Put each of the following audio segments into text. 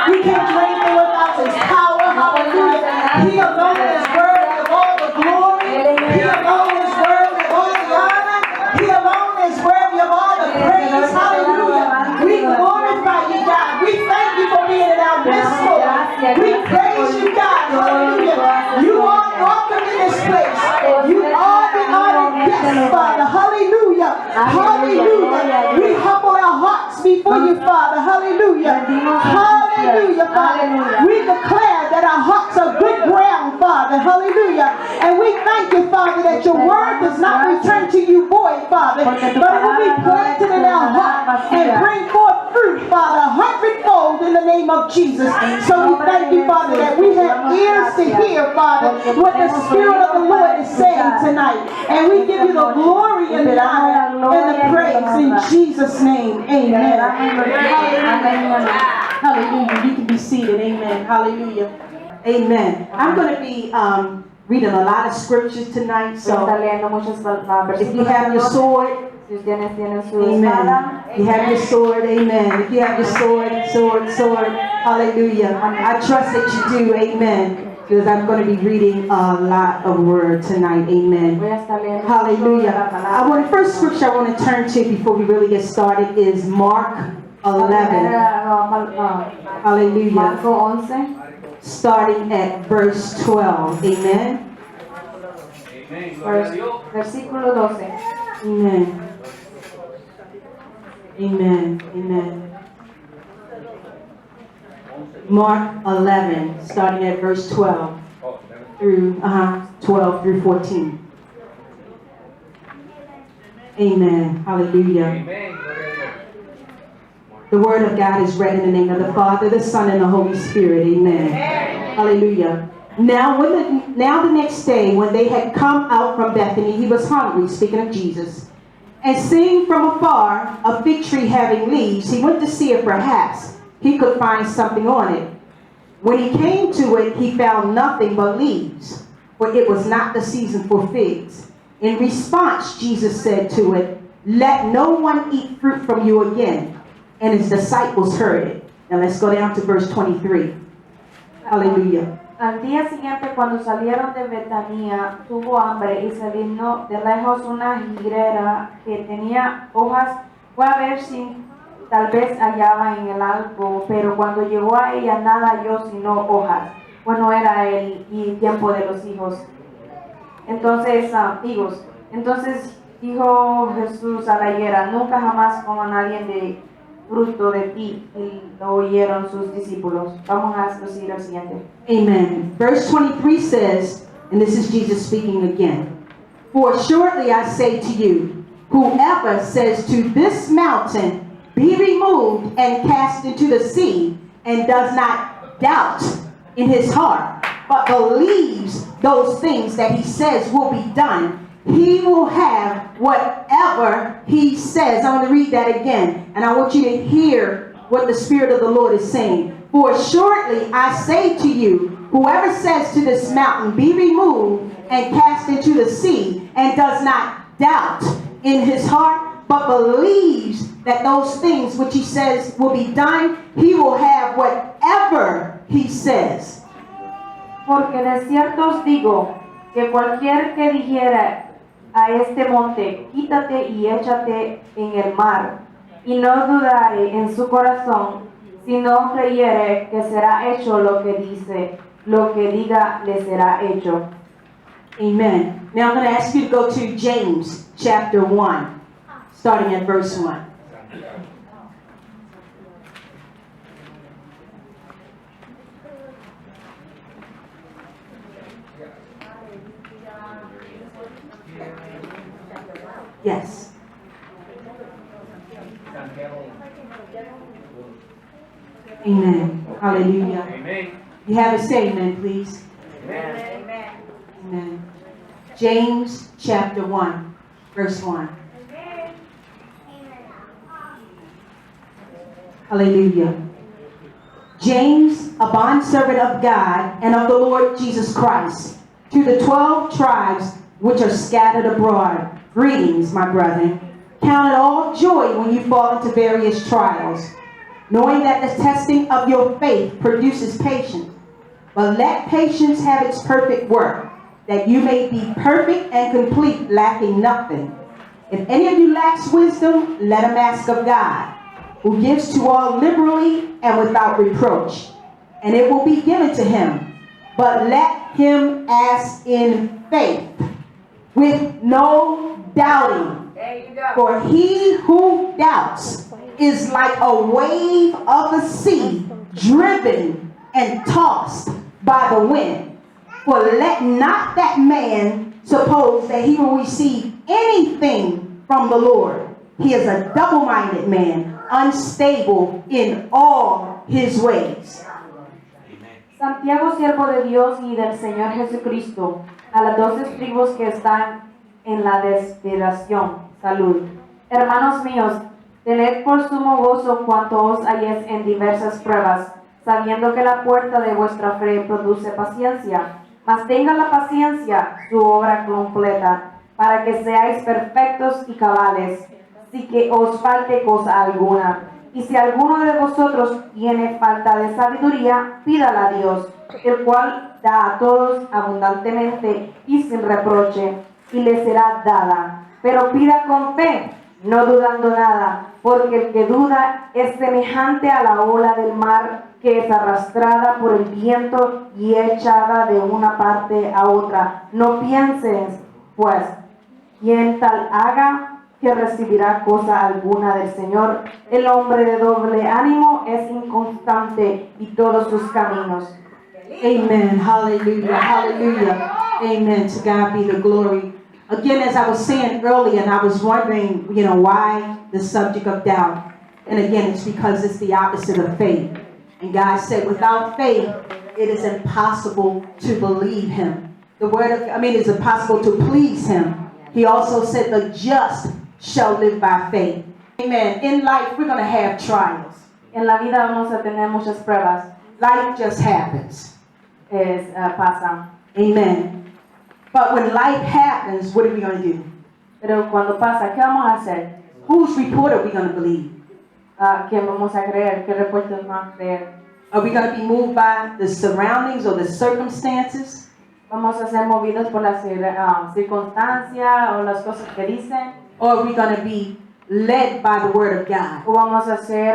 We can't do anything without His power. Hallelujah. He alone is worthy of all the glory. He alone is worthy of all the honor. He alone is worthy of all the praise. Hallelujah. We glorify you, God. We thank you for being in our midst, Lord. We praise you, God. Hallelujah. You are welcome in this place. You are the honored guest, Father. Hallelujah. Hallelujah. We humble our hearts before you, Father. Hallelujah. Hallelujah, Father. We declare that our hearts are good ground, Father. Hallelujah. And we thank you, Father, that your word does not return to you void, Father, but it will be planted in our heart and bring forth fruit, Father, 100-fold in the name of Jesus. So we thank you, Father, that we have ears to hear, Father, what the Spirit of the Lord is saying tonight. And we give you the glory and the honor and the praise in Jesus' name. Amen. Hallelujah. You can be seated. Amen. Hallelujah. Amen. I'm going to be reading a lot of scriptures tonight. So if you have your sword, amen. You have your sword, amen. If you have your sword, hallelujah. I trust that you do, amen. Because I'm going to be reading a lot of word tonight, amen. Hallelujah. The first scripture I want to turn to before we really get started is Mark 11. Hallelujah. Starting at verse 12, amen. Versículo 12. Amen. Amen. Amen. Mark 11, starting at verse 12 through 12 through 14. Amen. Hallelujah. The word of God is read in the name of the Father, the Son, and the Holy Spirit. Amen. Hallelujah. Now the next day, when they had come out from Bethany, he was hungry, speaking of Jesus. And seeing from afar a fig tree having leaves, he went to see if perhaps he could find something on it. When he came to it, he found nothing but leaves, for it was not the season for figs. In response, Jesus said to it, "Let no one eat fruit from you again." And his disciples heard it. Now let's go down to verse 23. Hallelujah. Al día siguiente, cuando salieron de Betania, tuvo hambre y se vino de lejos una higuera que tenía hojas. Fue a ver si tal vez hallaba en el árbol, pero cuando llegó a ella nada halló sino hojas. Bueno, era el tiempo de los higos. Entonces dijo Jesús a la higuera: "Nunca jamás coma nadie de fruto de ti", y lo oyeron sus discípulos. Vamos a proseguir al siguiente. Amen. Verse 23 says, and this is Jesus speaking again, "For surely I say to you, whoever says to this mountain, be removed and cast into the sea, and does not doubt in his heart, but believes those things that he says will be done, he will have whatever he says." I'm going to read that again, and I want you to hear what the Spirit of the Lord is saying. "For surely I say to you, whoever says to this mountain, be removed and cast into the sea, and does not doubt in his heart, but believes that those things which he says will be done, he will have whatever he says." Porque de cierto os digo que cualquier que dijera a este monte, quítate y échate en el mar, y no dudare en su corazón, si no creyere que será hecho lo que diga le será hecho. Amen. Now I'm going to ask you to go to James chapter 1, starting at verse 1. Yes. Amen. Hallelujah. Amen. You have a say, amen, please. Amen. Amen. James chapter 1, verse 1. Hallelujah. James, a bondservant of God and of the Lord Jesus Christ, to the 12 tribes which are scattered abroad, greetings, my brethren. Count it all joy when you fall into various trials, knowing that the testing of your faith produces patience. But let patience have its perfect work, that you may be perfect and complete, lacking nothing. If any of you lacks wisdom, let him ask of God, who gives to all liberally and without reproach, and it will be given to him. But let him ask in faith, with no doubting. For he who doubts is like a wave of the sea, driven and tossed by the wind. For let not that man suppose that he will receive anything from the Lord. He is a double-minded man, unstable in all his ways. Santiago, siervo de Dios y del Señor Jesucristo, a las 12 tribus que están en la desesperación, salud. Hermanos míos, tened por sumo gozo cuanto os halléis en diversas pruebas, sabiendo que la puerta de vuestra fe produce paciencia. Mas tenga la paciencia su obra completa, para que seáis perfectos y cabales, sin que os falte cosa alguna. Y si alguno de vosotros tiene falta de sabiduría, pídala a Dios, el cual da a todos abundantemente y sin reproche, y le será dada. Pero pida con fe, no dudando nada, porque el que duda es semejante a la ola del mar, que es arrastrada por el viento y echada de una parte a otra. No pienses, pues, quien tal haga, que recibirá cosa alguna del Señor. El hombre de doble ánimo es inconstante y todos sus caminos. Amen. Hallelujah. Hallelujah. Amen. To God be the glory. Again, as I was saying earlier, and I was wondering, why the subject of doubt. And again, it's because it's the opposite of faith. And God said, without faith, it is impossible to believe him. It's impossible to please him. He also said, the just shall live by faith. Amen. In life, we're going to have trials. En la vida vamos a tener muchas pruebas. Life just happens. Pasan. Amen. But when life happens, what are we going to do? Pero cuando pasa, ¿qué vamos a hacer? Whose report are we going to believe? ¿Quién vamos a creer? ¿Qué reporte vamos a creer? Are we going to be moved by the surroundings or the circumstances? ¿Vamos a ser movidos por las circunstancias o las cosas que dicen? Or are we going to be led by the word of God? ¿O vamos a ser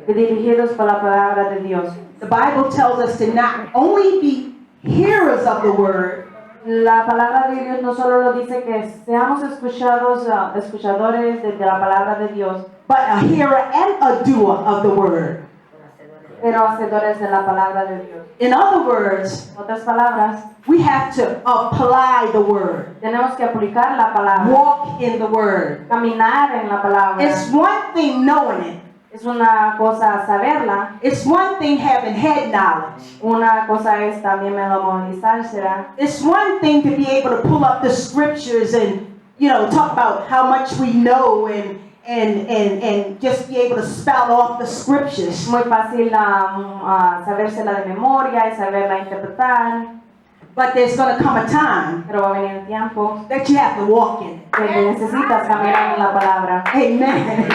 dirigidos por la palabra de Dios? The Bible tells us to not only be hearers of the word, La palabra de Dios no solo lo dice que seamos escuchadores de la palabra de Dios, but a hearer and a doer of the word. pero hacedores de la palabra de Dios. In other words, En otras palabras, we have to apply the word, tenemos que aplicar la palabra, walk in the word. caminar en la palabra. It's one thing knowing it. Es una cosa saberla, It's one thing having head knowledge. una cosa es también memorizársela. It's one thing to be able to pull up the scriptures and, talk about how much we know and just be able to spell off the scriptures. Es muy fácil sabérsela de memoria y saberla interpretar, But there's going to come a time pero va a venir un tiempo that you have to walk in it. que necesitas caminar en la palabra. Amen.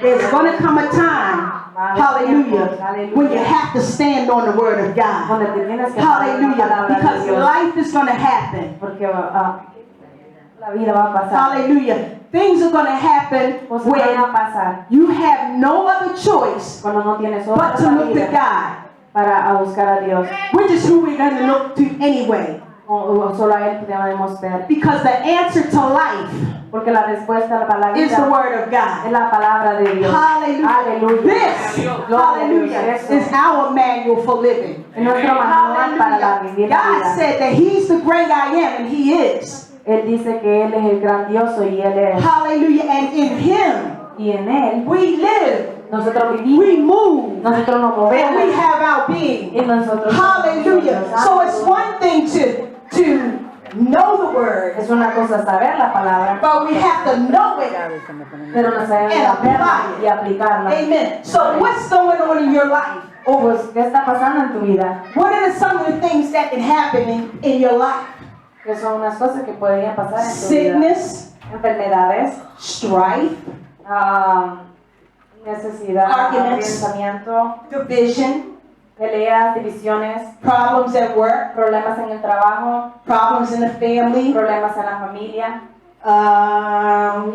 There's going to come a time, hallelujah, when you have to stand on the word of God. Donde te tienes que parar en la Hallelujah. palabra de Because Dios, life is going to happen. porque la vida va a pasar. Hallelujah. Things are going to happen Cosas van a when pasar you have no other choice cuando no tienes but otra to look to salida God, para buscar a Dios. which is who we're going to look to anyway. O solo a Él debemos ver. Because the answer to life Porque la respuesta para la is the vida word of es God. la palabra de Dios. Hallelujah. Aleluya. This, hallelujah, is our manual for living. Es nuestro manual para la vivir la God vida. said that He's the great I am, and He is. Él dice que Él es el grandioso y Él es. Hallelujah. And in Him, Y en Él we live, nosotros vivimos, we move, nosotros nos and we movemos have our being. y nosotros Hallelujah. So it's one thing to know the word, es una cosa saber la palabra, but we have to know it. pero no sabemos And apply verla y aplicarla. Amen. So what's going on in your life? Pues, ¿qué está pasando en tu vida? What are some of the things that can happen in your life? Que son unas cosas que podrían pasar en tu vida. Sickness, Enfermedades, strife, necesidad, Arguments. pensamiento, division, peleas, divisiones, problems at work, problemas en el trabajo, problems in the family, problemas en la familia,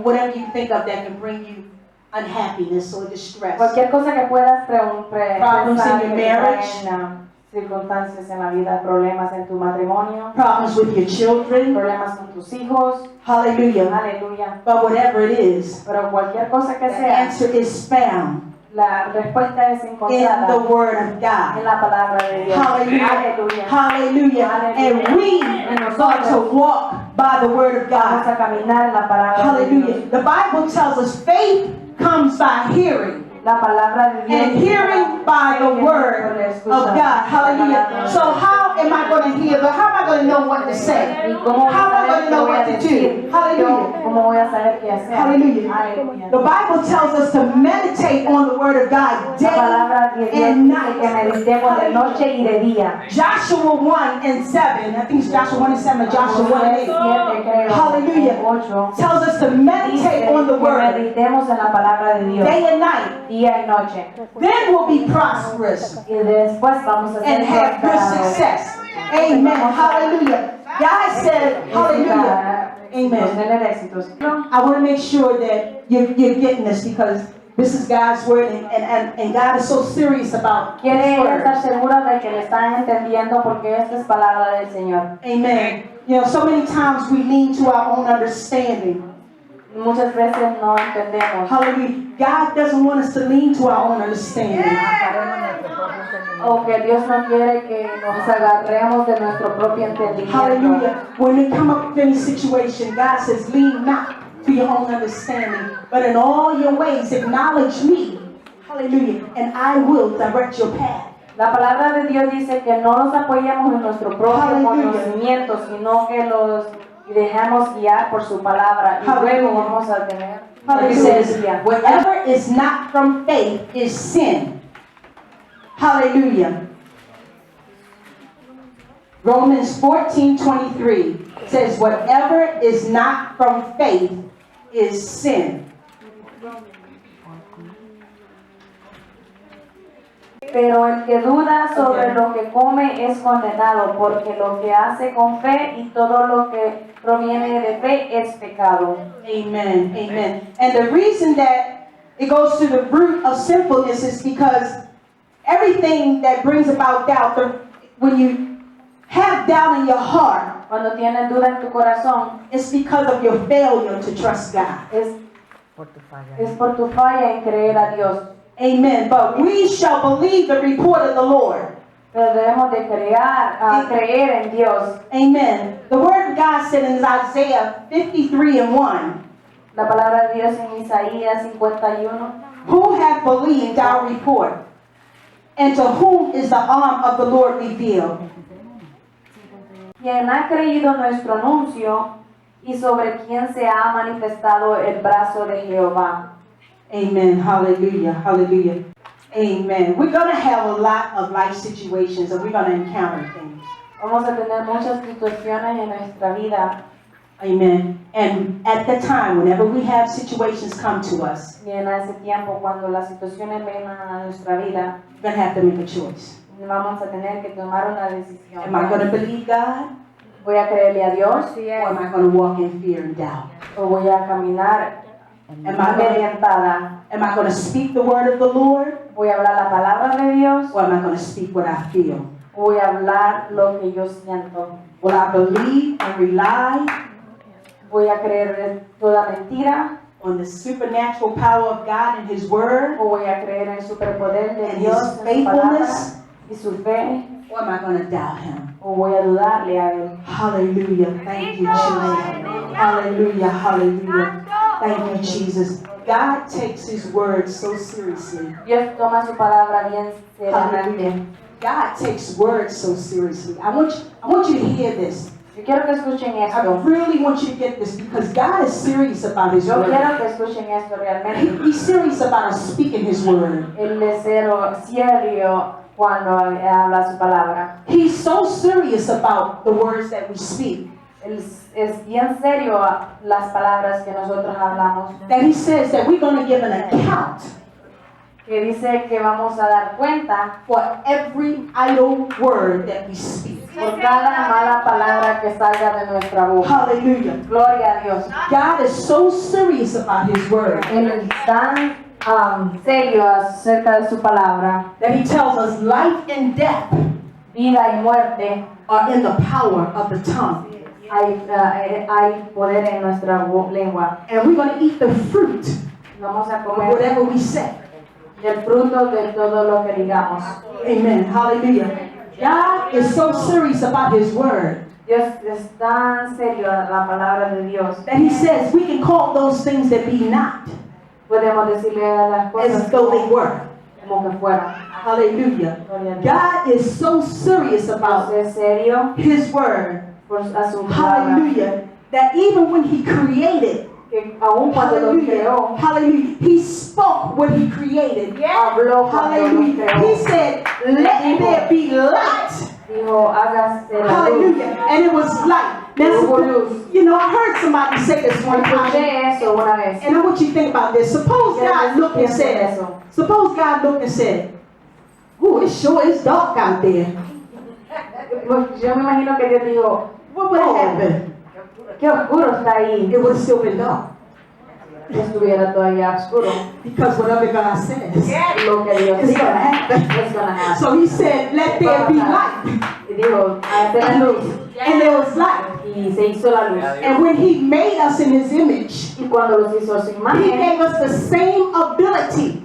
whatever you think of that can bring you unhappiness or distress. cualquier cosa que puedas Problems pensar in your que te marriage. traen, circunstancias en la vida, problemas en tu matrimonio, Problems with your children. problemas con tus hijos, Hallelujah. aleluya. But whatever it is, Pero cualquier cosa que the sea, answer is found la respuesta es in encontrada the Word of en God. la palabra de Dios. Hallelujah. Aleluya. Hallelujah. And we are to walk by the Word of Vamos God. a caminar en la palabra de Dios. Hallelujah. The Bible tells us faith comes by hearing, La palabra de Dios. and hearing by the Word of God. Hallelujah. So how am I going to hear? How am I going to know what to say? ¿Y cómo voy How am I a going saber to know qué voy a what to decir? do? Hallelujah. ¿Cómo voy a saber qué hacer? Hallelujah. Aleluya. The Bible tells us to meditate on the Word of God La palabra de day Dios and dice que night. meditemos de noche y de día. Joshua 1 and 7, I think it's Joshua 1 and 7, or Joshua 1 and 8, 7, creo, Hallelujah. 8, tells us to meditate dice on the que Word meditemos en la palabra de Dios day and night. día y noche. Then we'll be prosperous Y después vamos a and ser have good prosperados. success. Amen. Hallelujah. God said, Hallelujah. Amen. Tener éxitos. I want to make sure that you're getting this because this is God's Word and God is so serious about His Quiere Word. estar segura de que le están entendiendo porque esta es palabra del Señor. Amen. You know, so many times we lean to our own understanding. Muchas veces no entendemos. Hallelujah. God doesn't want us to lean to our own understanding. O que Dios no quiere que nos agarremos de nuestro propio entendimiento. Hallelujah. When we come up with any situation, God says, lean not to your own understanding, but in all your ways acknowledge me. Hallelujah. And I will direct your path. La palabra de Dios dice que no nos apoyemos en nuestro propio Hallelujah. conocimiento, sino que los dejemos guiar por su palabra y Hallelujah. luego vamos a tener Hallelujah. It says, sabiduría. whatever is not from faith is sin. Hallelujah. Romans 14:23 says, whatever is not from faith is sin. Pero el que duda sobre lo que come es condenado, porque lo que hace con fe y todo lo que proviene de fe es pecado. Amen. Amen. And the reason that it goes to the root of sinfulness is because everything that brings about doubt, when you have doubt in your heart, Cuando tienes duda en tu corazón, it's because of your failure to trust God. es por tu falla en creer a Dios. Amen. But we shall believe the report of the Lord. Pero debemos de creer en Dios. Amen. The word of God said in Isaiah 53:1, La palabra de Dios en Isaías 51. who hath believed our report? And to whom is the arm of the Lord revealed? Quien ha creído nuestro anuncio y sobre quien se ha manifestado el brazo de Jehová. Amen. Hallelujah. Hallelujah. Amen. We're going to have a lot of life situations and we're going to encounter things. Vamos a tener muchas situaciones en nuestra vida. Amen. And at the time, whenever we have situations come to us, Y en ese tiempo, cuando las situaciones vengan a nuestra vida, we're going to have to make a choice. vamos a tener que tomar una decisión. Am I going to believe God? ¿Voy a creerle a Dios Or am I going to walk in fear and doubt? o voy a caminar Am I going amedrentada? to speak the word of the Lord? ¿Voy a hablar la palabra de Dios Or am I going to speak what I feel? o voy a hablar lo que yo siento? Will I believe and rely ¿Voy a creer en toda mentira on the supernatural power of God and His word? o voy a creer en el superpoder de And Dios, His en su palabra faithfulness? y su fe? Or am I going to doubt Him? ¿O voy a dudarle a Él? Hallelujah. Thank you, Jesus. Hallelujah. Hallelujah. Thank you, Jesus. God takes His word so seriously. Dios toma su palabra bien seriamente. Hallelujah. God takes words so seriously. I want you to hear this. Yo quiero que escuchen I esto. really want you to get this because God is serious about His Yo word. quiero que escuchen esto realmente. He's serious about us speaking His word. Él es serio cuando habla su palabra. He's so serious about the words that we speak Él es bien serio las palabras que nosotros hablamos. that He says that we're going to give an account que dice que vamos a dar cuenta for every idle word that we speak. por cada mala palabra que salga de nuestra boca. Hallelujah. Gloria a Dios. God is so serious about His word Él es tan serio acerca de su palabra. that He tells us life and death Vida y muerte, are in the power of the tongue. hay poder en nuestra lengua. And we're going to eat the fruit Vamos a of comer whatever we say. del fruto de todo lo que digamos. Amen. Hallelujah. God is so serious about His word Dios es tan serio a la palabra de Dios. that He says we can call those things that be not Podemos decirle a las cosas as though they were. como que fueran. Hallelujah. Gloria a Dios. God is so serious about Dios es serio His word. a su palabra. Hallelujah. That even when He created, Que aún cuando lo hallelujah, creó, hallelujah, He spoke what He created. habló cuando lo Hallelujah. creó. He said, let there be light. Dijo, hágase la luz. Hallelujah. And it was light. Now, you know, I heard somebody say this one time. Escuché eso una vez. And I want you to think about this. Suppose God looked and said, ooh, it sure is dark out there. Yo me imagino que Dios dijo, What would have happened? qué oscuro está ahí. It would have still been dark. Que estuviera todavía oscuro. Because whatever God says, Lo que Dios it's going to diga happen. es gonna happen. So He said, let there be light. Y dijo, hágase la luz. And there was light. Y se hizo la luz. And when He made us in His image, Y cuando los hizo a su He imagen, gave us the same ability,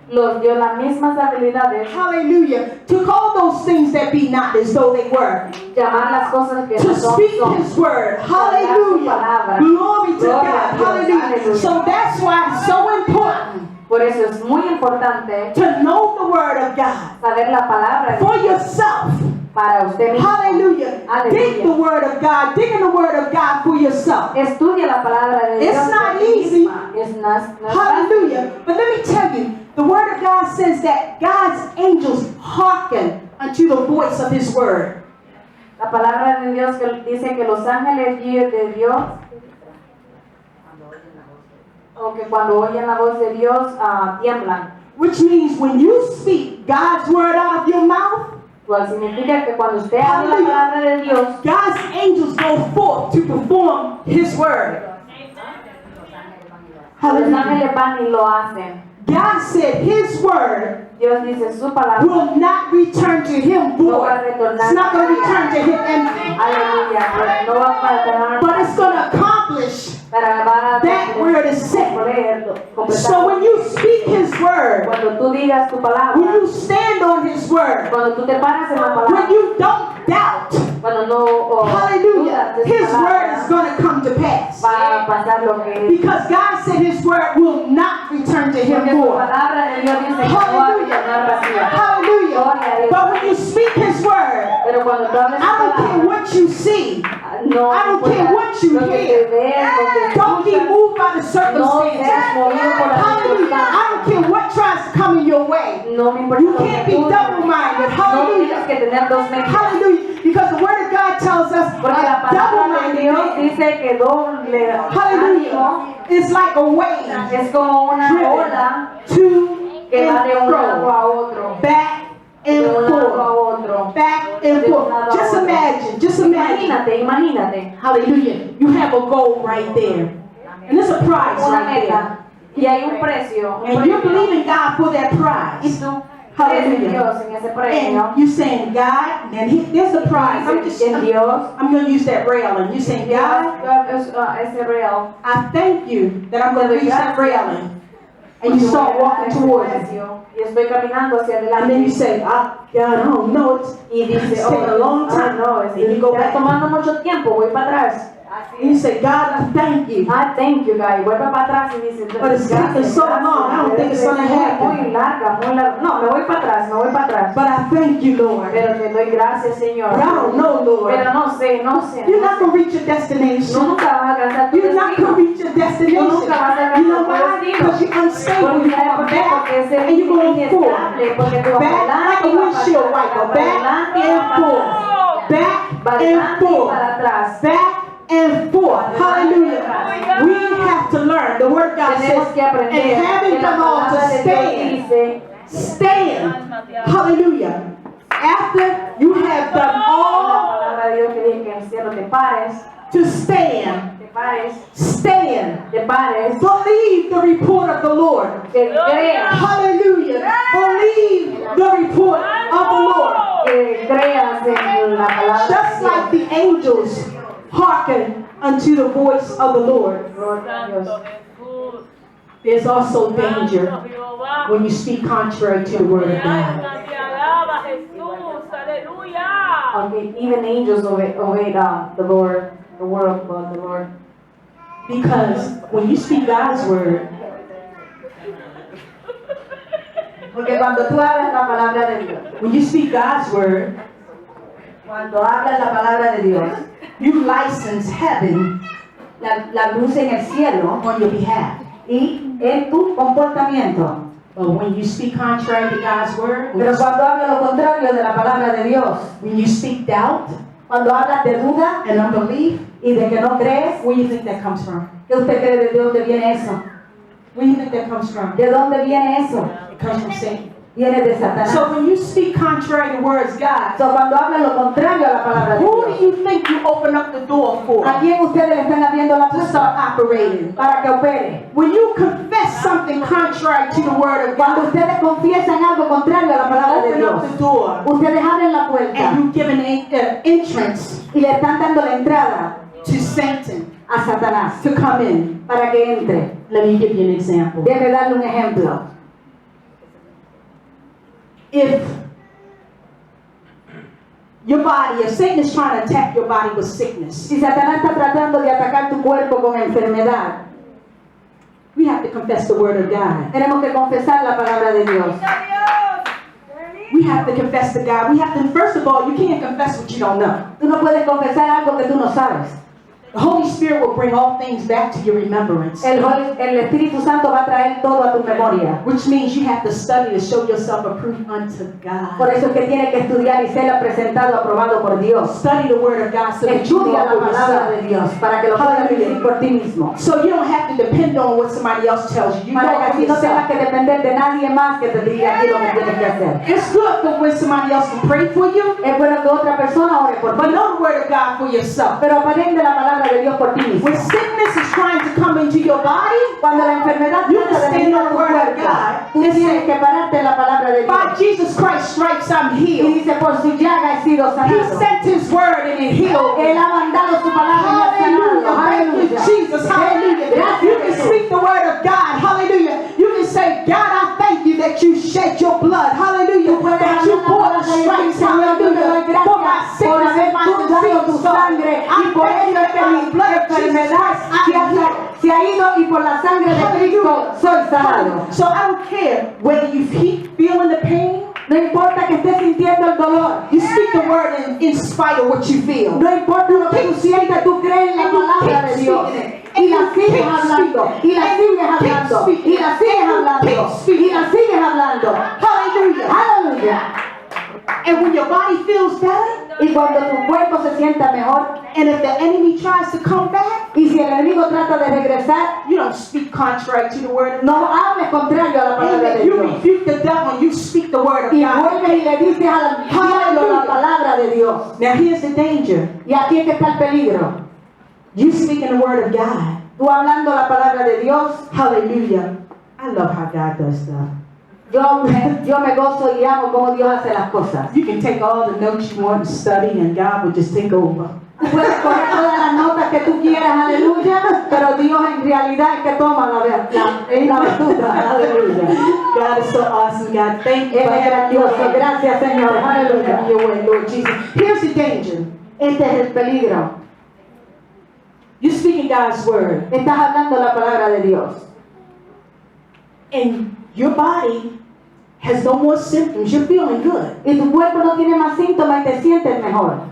los dio las mismas habilidades. hallelujah, to call those things that be not as though they were. Llamar las cosas que To no son, speak son. His word. Hallelujah. Glory to God. Hallelujah. So that's why it's so important Por eso es muy importante to know the word of God saber la palabra for yourself. para usted mismo. Hallelujah. Dig the word of God. Dig in the word of God for yourself. Estudia la palabra de Dios. It's not por ti easy. misma. No es Hallelujah. But let me tell you, the word of God says that God's angels hearken unto the voice of His word. La palabra de Dios que dice que los ángeles de Dios, o que cuando oyen la voz de Dios, tiemblan. Which means when you speak God's word out of your mouth, Cual significa que cuando usted habla la palabra de Dios, God's angels go forth to perform His word. los Hallelujah. ángeles van y lo hacen. God said His word Dios dice su palabra. will not return to Him void. It's not going to return to Him empty. Aleluya. Pues no va a retornar, But it's going to accomplish pero va a that word is said. completar. So when you speak His word, Cuando tú digas tu when palabra, you stand on His word, cuando tú te paras en la when palabra, you don't doubt, cuando no hallelujah, dudas de su His word is palabra, going to come to pass. va a pasar lo que es. Because God said His word will not return to Him Porque su void. palabra de Dios dice que no va a retornar vacía. Hallelujah. But when you speak His word, Pero cuando tú hablas I don't su care palabra, what you see. no I don't importa care what you lo que hear. te veas, lo que Don't be escuchas, moved by the no circumstances. seas movido por las Hallelujah. I don't circunstancias. care what tries to come in your way. No me importa You lo que can't be tú double-minded. no Hallelujah. tienes que tener dos mentes. Hallelujah. Because the word of God tells us Porque la a palabra de Dios double-minded man, dice que doble hallelujah, is like a wave es como una ola to que va de and un lado fro, a otro, back de and un lado a forth, otro. back and forth. Just imagine. Imagínate. Hallelujah. You have a goal right there. And there's a prize Una right there. meta y hay un precio. And you're believing God for that Y prize. tú crees en Hallelujah. Dios en ese premio. And you're saying, God, and there's a prize. En Dios. I'm going to use that railing. You're saying, God, Es real. I thank you that I'm going to reach that railing. And you start walking towards it. Y estoy caminando hacia And then adelante. you say, God, I don't know it. Y dice, It's taking a long time. no, And you go está back. tomando mucho tiempo, voy para atrás. And you say, God, I thank you. Ah, thank you, guy. Vuelve para atrás y dice, But it's taking so long, I don't think it's gonna happen. Muy larga, muy larga. No, me voy para atrás, me voy para atrás. But I thank you, Lord. Pero te doy gracias, Señor. But I don't know, Lord. Pero no sé, no sé. You're not going to reach your destination. Nunca vas a alcanzar tu You're not destino. going to reach your destination. Nunca vas a You know alcanzar tu why? destino. Because you're unstable. Porque You're ¿sabes por going qué? Porque back ese and you're going forward. inestable, porque tú vas Back adelante like y a vas windshield para wiper. atrás, Back para adelante y and vas para atrás. forth. Back Para and adelante y forth. para atrás. Back and forth. Hallelujah. We have to learn. The word of God Tenemos says, que aprender and having que la done all to palabra de stand. Dios dice, Stand. Hallelujah. After you have done la all palabra de Dios que dice que en el cielo te pares, to stand, te pares, stand. te pares, Believe the report of the Lord. que creas, Hallelujah. Believe the report of the Lord. que creas en la palabra Just de like Dios. the angels hearken unto the voice of the Lord. Gloria a Dios. There's also danger when you speak contrary to the word of God. Okay, even angels obey the Lord, the word of God, the Lord. Because when you speak God's word, Porque cuando tú hablas la palabra de Dios, when you speak God's word, cuando hablas la palabra de Dios, you license heaven la luz en el cielo on your behalf. y en tu comportamiento. But when you speak contrary to God's word, Pero cuando hablas lo contrario de la palabra de Dios, when you speak doubt cuando hablas de duda and unbelief, y de que no crees, where do you think that comes from? ¿qué usted cree de dónde viene eso? Where do you think that comes from? ¿De dónde viene eso? It comes from Satan. Viene de Satanás. So when you speak contrary to words God, So, cuando hablas lo contrario a la palabra de who Dios, do you think you open up the door for ¿a quién ustedes le están abriendo la to puerta start operating? para que opere? When you confess something contrary to the word of Cuando God, ustedes confiesan algo contrario a la palabra de open Dios, up the door ustedes abren la puerta and you give an entrance y le están dando la entrada to Satan a Satanás to come in. para que entre. Let me give you an example. Déjeme darle un ejemplo. If your body, if Satan is trying to attack your body with sickness, Si Satanás está tratando de atacar tu cuerpo con enfermedad, we have to confess the word of God. tenemos que confesar la palabra de Dios. We have to confess to God. We have to, first of all, you can't confess what you don't know. Tú no puedes confesar algo que tú no sabes. The Holy Spirit will bring all things back to your remembrance, El Espíritu Santo va a traer todo a tu memoria. which means you have to study to show yourself approved unto God. Por eso es que tienes que estudiar y ser presentado, aprobado por Dios. Study the word of God so that you Estudia la know for palabra de yourself. Dios para que lo puedas vivir por ti mismo. So you don't have to depend on what somebody else tells you. You know Para it que for así no tengas yourself. que depender de nadie más que te diga a ti lo que tienes que hacer. It's good for when somebody else can pray for you, Es bueno que otra persona ore por but ti, know the word of God for yourself. pero aprende la palabra de Dios por ti mismo. When sickness is trying to come into your body, Cuando la enfermedad You trata de stand venir on a tu the word of cuerpo, God. tú tienes que pararte en la palabra de by Dios. Jesus Christ's stripes I'm Y healed. dice, por su llaga he sido He sanado. sent his word and it healed me. Él ha mandado su palabra y me ha sanado. Hallelujah. Thank you, Aleluya. Jesus. Hallelujah. Gracias, You can Jesús. speak the word of God. Hallelujah. You can say, God, I thank you that you shed your blood. Hallelujah. Tú puedes That you hablar la bore palabra the de Dios, stripes. Señor, yo te doy Hallelujah. For my gracias por sickness haber and my tú dado tu disease. sangre y por eso es que mi enfermedad se ha ido y por la sangre de Cristo soy sanado. So I don't care whether you keep feeling the pain. No importa que estés sintiendo el dolor. You speak the word in spite of what you feel. No importa lo que tú sientas, tú crees en la palabra de Dios. Y la sigues hablando, y la sigues hablando, y la sigues hablando, y la sigues hablando. Hallelujah. Aleluya. And when your body feels better, Y cuando tu cuerpo se sienta mejor, and if the enemy tries to come back, y si el enemigo trata de regresar, you don't speak contrary to the word of God. no hables contrario a la palabra de You Dios. rebuke the devil and you speak the word of Y God. vuelves y le dices al diablo la palabra de Dios. Now here's the danger. Y aquí es que está el peligro. You speaking the word of God. Tú hablando la palabra de Dios. Hallelujah. I love how God does stuff. Yo me gozo y amo cómo Dios hace las cosas. You can take all the notes you want to study and God will just take over. Tú puedes coger todas las notas que tú quieras, aleluya, pero Dios en realidad es que toma la batuta, aleluya. God is so awesome, God. Thank you Él for es having your grandioso, way. gracias Señor, aleluya. Have your way, Lord Jesus. Here's the danger. Este es el peligro. You're speaking God's word, Estás hablando la palabra de Dios. and your body has no more symptoms. You're feeling good. Y tu cuerpo no tiene más síntomas y te sientes mejor.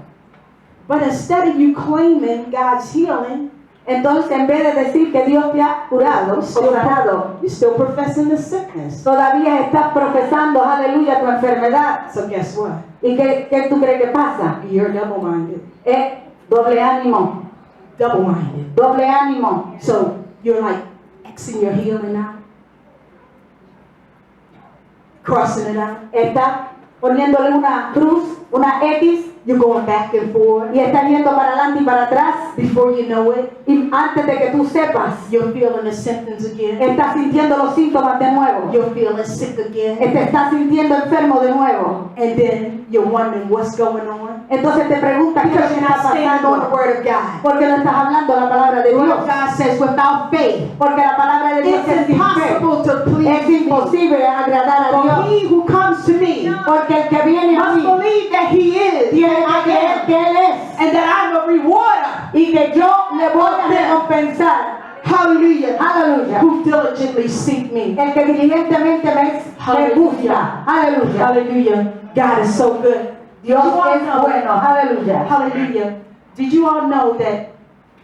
But instead of you claiming God's healing, Entonces, en vez de decir que Dios te ha curado o sanado, you're still professing the sickness. todavía estás profesando, aleluya, tu enfermedad. So guess what? ¿Y qué tú crees que pasa? You're double-minded. Es doble ánimo. double-minded. doble ánimo. So you're like Xing your healing out, crossing it out. Está poniéndole una cruz, una X, You're going back and forth. y está yendo para adelante y para atrás. Before you know it, Y antes de que tú sepas, you're feeling the symptoms again. estás sintiendo los síntomas de nuevo. You're feeling sick again. Te estás sintiendo enfermo de nuevo. And then you're wondering what's going on. Entonces te preguntas qué es lo Because que you're está not standing on the pasando. word of God. Porque no estás hablando la palabra de The word Dios. of God says without faith, Porque la palabra de Dios es it's sin fe. impossible to please Es me. imposible agradar a For Dios. he who comes to me Porque el que viene a must mí believe that he is, tiene that que I creer am, que Él es. and that I'm a rewarder. Y que yo le voy a recompensar. Hallelujah. Aleluya. Who diligently seek me. El que diligentemente me busca. Aleluya. Hallelujah. God is so good. Dios You all es know- bueno. Aleluya. Hallelujah. Did you all know that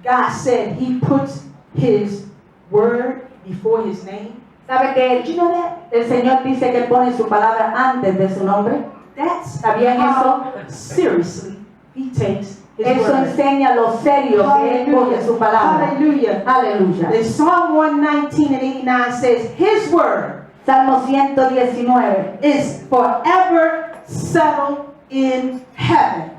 God said he puts his word before his name? ¿Sabe que Did you know that? el Señor dice que pone su palabra antes de su nombre? That's ¿Sabían how seriously he takes his Eso word. enseña lo serio que Él pone su palabra. Hallelujah. Aleluya. The Psalm 119 and 89 says his word Salmo 119. is forever settled in heaven.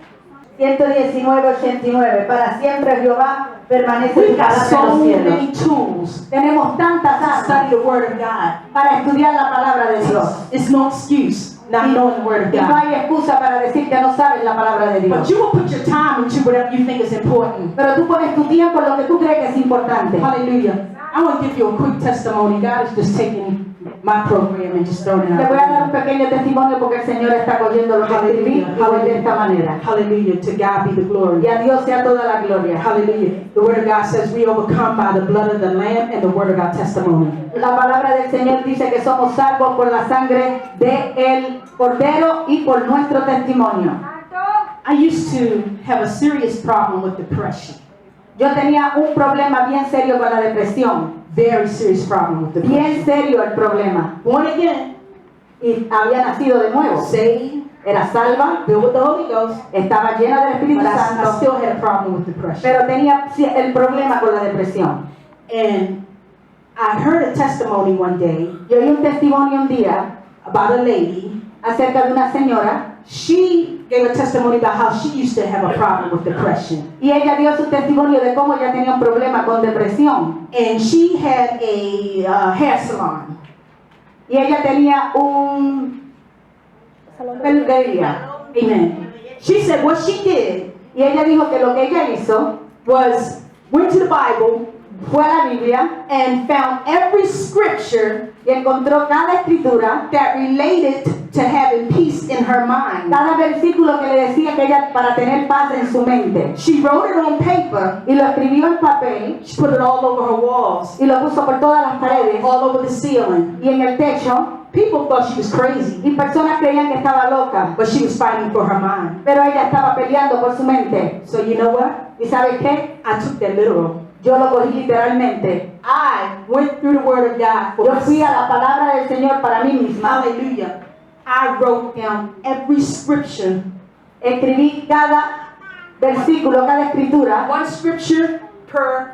119:89. Para siempre Jehová permanece We've en got los so cielos. many tools Tenemos tantas to armas study the word of God. para estudiar la palabra de Dios. It's no excuse not knowing the word of Y no God. hay excusa para decir que no sabes la palabra de But Dios. you will put your time into whatever you think is important. Pero tú pones tu tiempo en lo que tú crees que es importante. Hallelujah. I want to give you a quick testimony. God is just taking my program and just throwing it Le out. voy a dar un pequeño testimonio porque el Señor está cogiendo lo que escribí y voy de esta manera. Hallelujah. To God be the Y glory. a Dios sea toda la gloria. Hallelujah. The word of God says we overcome by the blood of the Lamb and the word of our testimony. La palabra del Señor dice que somos salvos por la sangre del Cordero y por nuestro testimonio. I used to have a serious problem with depression. Yo tenía un problema bien serio con la depresión. Very serious problem with depression. Bien serio el problema. Born again, Y había nacido de nuevo. saved, Era salva, filled with the Holy Ghost, estaba llena del Espíritu but I Santo, still had a problem with depression. pero tenía el problema con la depresión. And I heard a testimony one day Yo oí un testimonio un día about a lady. acerca de una señora She gave a testimony about how she used to have a problem with depression. y ella dio su testimonio de cómo ella tenía un problema con depresión. And she had a hair salon. Y ella tenía un peluquería. Amen. She said what she did Y ella dijo que lo que ella hizo was went to the Bible fue a la Biblia and found every scripture y encontró cada escritura, that related to having peace in her mind. cada versículo que le decía que ella para tener paz en su mente. She wrote it on paper. Y lo escribió en papel She put it all over her walls, y lo puso por todas las paredes all over the ceiling. y en el techo. People thought she was crazy, Y personas creían que estaba loca, but she was fighting for her mind. pero ella estaba peleando por su mente. So you know what? ¿Y sabes qué? I took that literal. Yo lo cogí literalmente. I went through the word of God for Yo fui a myself. la palabra del Señor para mí misma. Hallelujah. I wrote down every scripture, Escribí cada versículo, cada escritura, one scripture per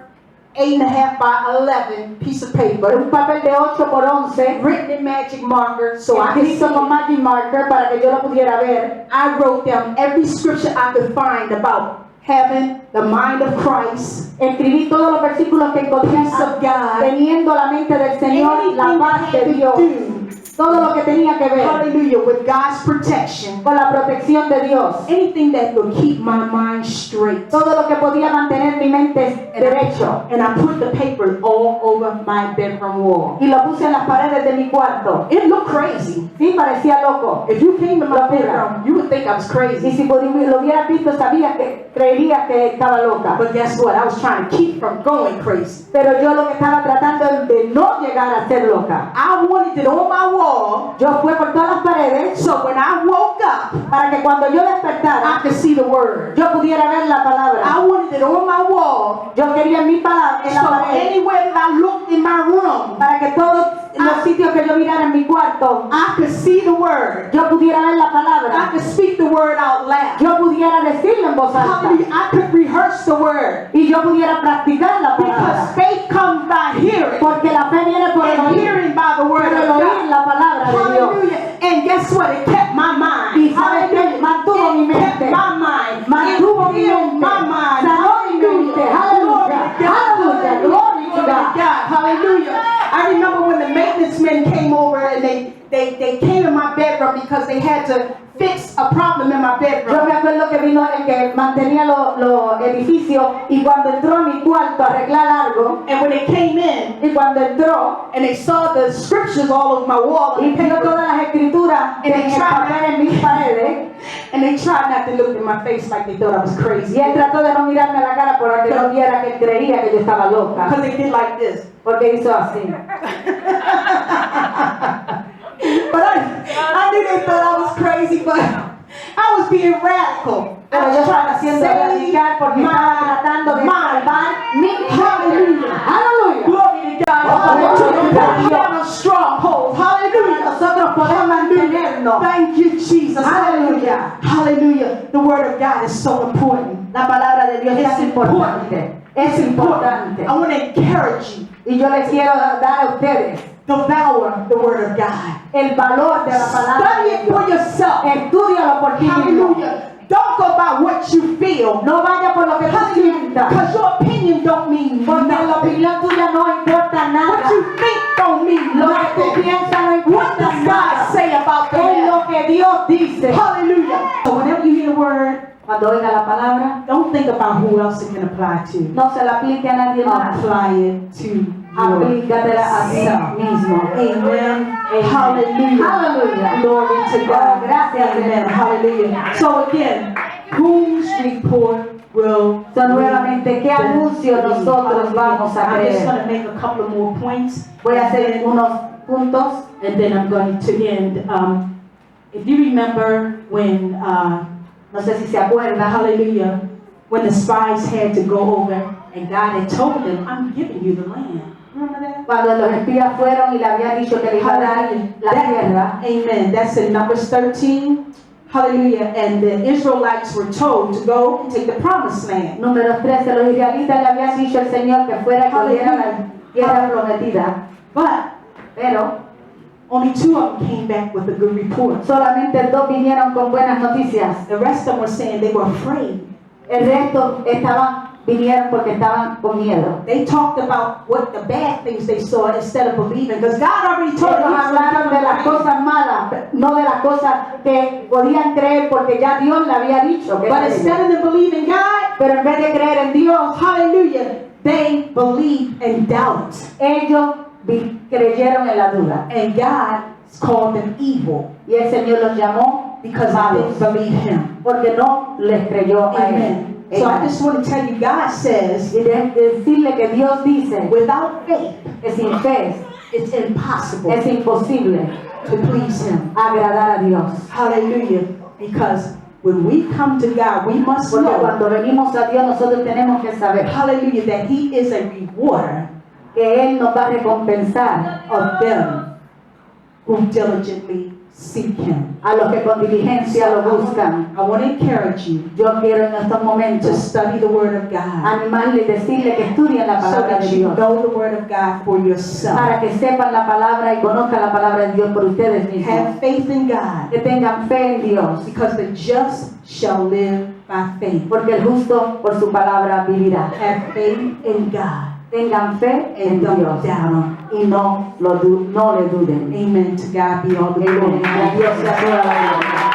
8.5 by 11 piece of paper, un papel de 8 por 11, written in magic marker so I could see escrito con it. magic marker para que yo lo pudiera ver. I wrote down every scripture I could find about having the mind of Christ, Escribí todos los versículos que encontré peace of God, teniendo la mente del Señor, la anything paz that de had to Dios, do, todo lo que tenía que ver hallelujah, with God's protection, con la protección de Dios, anything that would keep my mind straight. todo lo que podía mantener mi mente derecho. And I put the paper all over my bedroom wall. Y lo puse en las paredes de mi cuarto. It looked crazy. Sí, parecía loco. If you came to my Locura. bedroom, you would think I was Y crazy. si lo hubieras visto, creería que estaba loca. But guess what? I was trying to keep from going crazy. Pero yo lo que estaba tratando es de no llegar a ser loca. I wanted it on my wall Yo fui por todas las paredes so when I woke up, para que cuando yo I despertara, could see the word. yo pudiera ver la palabra. I wanted it on my wall Yo quería en mi palabra, en la so pared, anywhere that I looked in my room, para que todos los sitios que yo mirara en mi cuarto, cuarto, I could see the word. yo pudiera ver la I palabra, could speak the word out loud. yo pudiera decirla en voz alta Hallelujah. I could rehearse the word. y yo pudiera practicar la Because palabra. faith comes by hearing. Porque la fe viene por el And oír, hearing by the por word el of oír God. la palabra de Dios. Hallelujah. And guess what? It kept my mind. Y sabes que mantuvo mi It kept mente, my mind. mantuvo It mi healed mente, my mind. sanó mi mente. Aleluya, aleluya, glory to God. Hallelujah. I remember when the maintenance men came over and they came in my bedroom because they had to fix a problem in my Yo bedroom. me acuerdo que vino el que mantenía los edificios y cuando entró a mi cuarto a arreglar algo, And when they came in y cuando entró and they saw the scriptures all over my wall y and vio paper, todas las escrituras en el papel en mis paredes, and they tried not to look in my face like they thought I was crazy. y él trató de no mirarme a la cara para que no viera que él creía que yo estaba loca, Because they did like this. porque hizo así. But I knew they thought I was crazy, but I was being radical. I Pero was yo trying estaba to siendo radical porque estaba tratando de salvar mi Hallelujah. Aleluya. Glory to God. Hallelujah. Hallelujah. Down a stronghold. Hallelujah. Nosotros podemos mantenernos. Thank you, Jesus. Hallelujah. Hallelujah. The word of God is so important. La palabra de Dios It's es importante. Es importante. I want to encourage you. Y yo les quiero dar a ustedes Devour the word of God. el valor de la palabra Study de it for Dios. yourself. Estúdialo por ti mismo. Hallelujah. Don't go by what you feel. No vaya por lo que tú sientas. Because your opinion don't mean Porque la nothing. opinión tuya no importa What nada. you think don't mean Lo que tú nothing. piensas no What importa does God nada. say about the Es matter? lo que Dios dice. Hallelujah. So whenever you hear the word, Cuando oiga la palabra, don't think about who else it can apply to. no se la aplique a nadie más. Apply it to Aplícatela a ti yourself. mismo. Amen. Amen. Hallelujah. Hallelujah. Glory to God. Gracias, Amen. Señor. Hallelujah. So again, whose report will So, nuevamente, ¿qué anuncio nosotros vamos a I'm just creer? going to make a couple of more points. Voy a hacer unos puntos. And then I'm going to end. If you remember when, No sé si se acuerdan. hallelujah, when the spies had to go over and God had told them, I'm giving you the land. Remember that? Cuando los espías fueron y le habían dicho que le iba a dar la tierra. Amen. That's in Numbers 13. Hallelujah. And the Israelites were told to go and take the promised land. Número 13, los israelitas le habían dicho al Señor que fuera y cogiera la tierra prometida. But Pero only 2 of them came back with a good report. solamente 2 vinieron con buenas noticias. The rest of them were saying they were afraid. El resto vinieron porque estaban con miedo. They talked about what the bad things they saw instead of believing. Because God already told them. Ellos hablaron de las cosas malas, no de las cosas que podían creer porque ya Dios le había dicho que But era instead ellos. of them believing God, Pero en vez de creer en Dios, hallelujah, they believed and doubted. ellos creyeron en la duda. And God called them evil Y el Señor los llamó because they malos, didn't believe Him. porque no les creyó a Él. Amen. So I just want to tell you, God says, Y decirle que Dios dice without faith, que sin fe it's impossible es imposible to please Him. agradar a Dios. Hallelujah. Because when we come to God, we must Porque know, cuando venimos a Dios nosotros tenemos que saber hallelujah, that He is a rewarder que Él nos va a recompensar of them who diligently seek Him. a los que con diligencia lo buscan. I want to encourage you Yo quiero en estos to momentos study the Word of God animarle y decirle que estudien la so palabra that de you Dios, know the Word of God for yourself. para que sepan la palabra y conozcan la palabra de Dios por ustedes mismos. Have faith in God, Que tengan fe en Dios, because the just shall live by faith. porque el justo por su palabra vivirá. Have faith in God Tengan fe en and don't Dios doubt y no le duden. Him. Amen. To God be all the Amén. glory. A Dios sea toda la gloria.